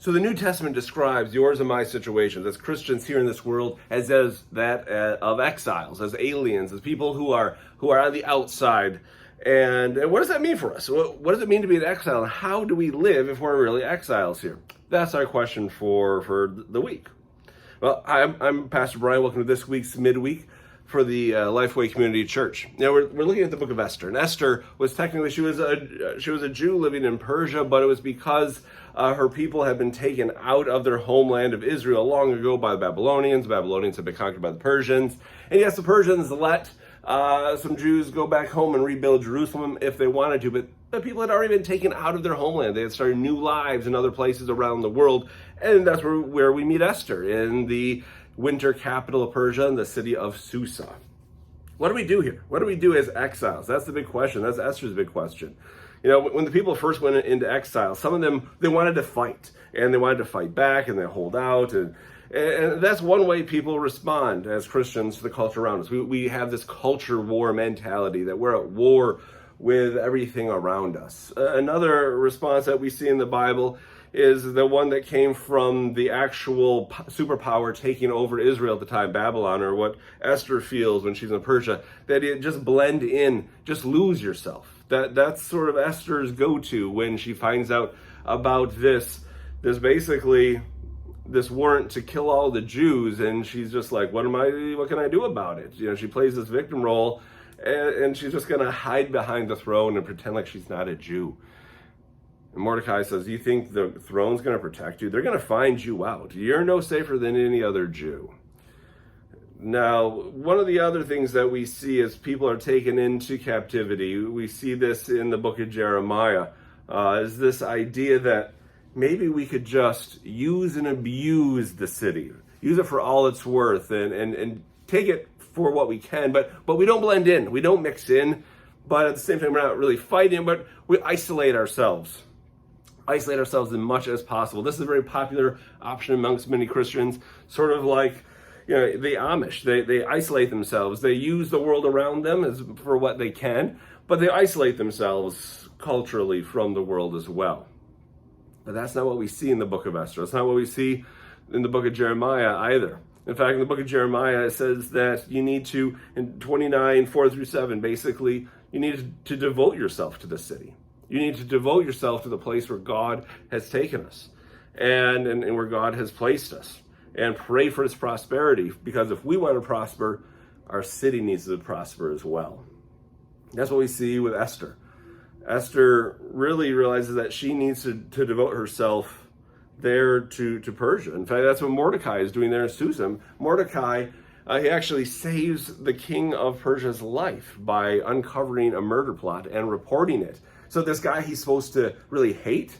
So the New Testament describes yours and my situations as Christians here in this world as that of exiles, as aliens, as people who are on the outside. And what does that mean for us? What does it mean to be an exile? And how do we live if we're really exiles here? That's our question for the week. Well, I'm Pastor Brian. Welcome to this week's Midweek for the Lifeway Community Church. Now we're looking at the book of Esther, and Esther was technically she was a Jew living in Persia, but it was because her people had been taken out of their homeland of Israel long ago by the Babylonians. The Babylonians had been conquered by the Persians, and yes, the Persians let some Jews go back home and rebuild Jerusalem if they wanted to, but the people had already been taken out of their homeland. They had started new lives in other places around the world, and that's where we meet Esther, in the winter capital of Persia, in the city of Susa. What do we do here? What do we do as exiles? That's the big question. That's Esther's big question. You know, when the people first went into exile, some of them, they wanted to fight, and they wanted to fight back, and they hold out, and that's one way people respond as Christians to the culture around us. We have this culture war mentality that we're at war with everything around us. Another response that we see in the Bible is the one that came from the actual superpower taking over Israel at the time, Babylon, or what Esther feels when she's in Persia, that you just blend in, just lose yourself. That's sort of Esther's go-to when she finds out about this basically this warrant to kill all the Jews, and she's just like, what can I do about it? You know, she plays this victim role, and she's just gonna hide behind the throne and pretend like she's not a Jew. And Mordecai says, you think the throne's going to protect you? They're going to find you out. You're no safer than any other Jew. Now, one of the other things that we see as people are taken into captivity, we see this in the book of Jeremiah, is this idea that maybe we could just use and abuse the city, use it for all it's worth, and take it for what we can, but we don't blend in, we don't mix in, but at the same time, we're not really fighting, but we isolate ourselves as much as possible. This is a very popular option amongst many Christians, sort of like, you know, the Amish. They isolate themselves. They use the world around them for what they can, but they isolate themselves culturally from the world as well. But that's not what we see in the book of Esther. That's not what we see in the book of Jeremiah either. In fact, in the book of Jeremiah, it says that you need to, in 29, 4-7, basically, you need to devote yourself to the city. You need to devote yourself to the place where God has taken us and where God has placed us, and pray for its prosperity, because if we want to prosper, our city needs to prosper as well. That's what we see with Esther. Esther really realizes that she needs to devote herself there to Persia. In fact, that's what Mordecai is doing there in Susa. Mordecai, he actually saves the king of Persia's life by uncovering a murder plot and reporting it. So this guy he's supposed to really hate,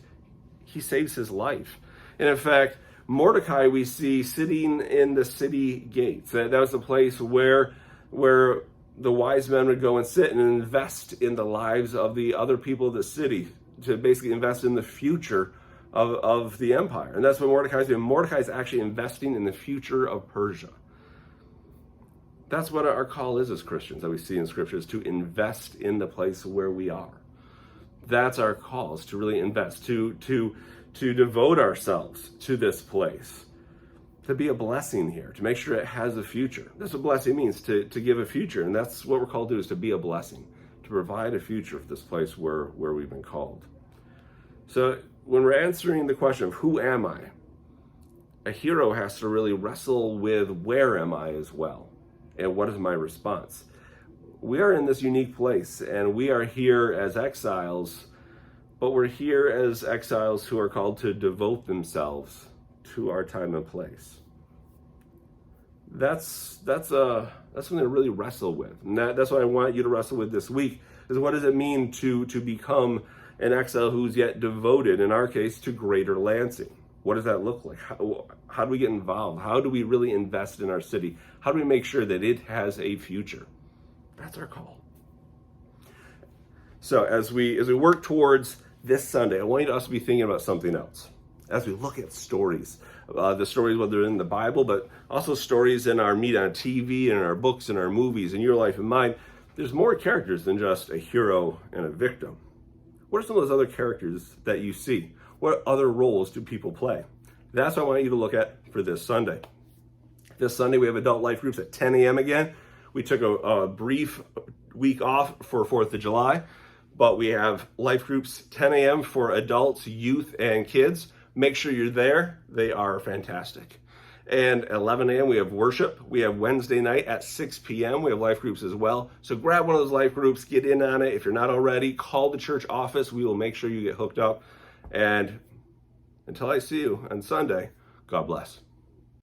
he saves his life. And in fact, Mordecai we see sitting in the city gates. That was the place where the wise men would go and sit and invest in the lives of the other people of the city, to basically invest in the future of the empire. And that's what Mordecai's doing. Mordecai's actually investing in the future of Persia. That's what our call is as Christians, that we see in Scripture, is to invest in the place where we are. That's our call, is to really invest, to devote ourselves to this place, to be a blessing here, to make sure it has a future. That's what blessing means, to give a future. And that's what we're called to do, is to be a blessing, to provide a future for this place where we've been called. So when we're answering the question of who am I, a hero has to really wrestle with where am I as well, and what is my response. We are in this unique place, and we are here as exiles, but we're here as exiles who are called to devote themselves to our time and place. That's something to really wrestle with. And that's what I want you to wrestle with this week, is what does it mean to become an exile who's yet devoted, in our case, to Greater Lansing? What does that look like? How do we get involved? How do we really invest in our city? How do we make sure that it has a future? That's our call. So as we work towards this Sunday, I want us to be thinking about something else. As we look at stories, the stories, whether in the Bible, but also stories in our media on TV, and in our books, and our movies, in your life and mine, there's more characters than just a hero and a victim. What are some of those other characters that you see? What other roles do people play? That's what I want you to look at for this Sunday. This Sunday, we have adult life groups at 10 a.m. again. We took a brief week off for 4th of July, but we have life groups 10 a.m. for adults, youth, and kids. Make sure you're there. They are fantastic. And at 11 a.m. we have worship. We have Wednesday night at 6 p.m. We have life groups as well. So grab one of those life groups, get in on it. If you're not already, call the church office. We will make sure you get hooked up. And until I see you on Sunday, God bless.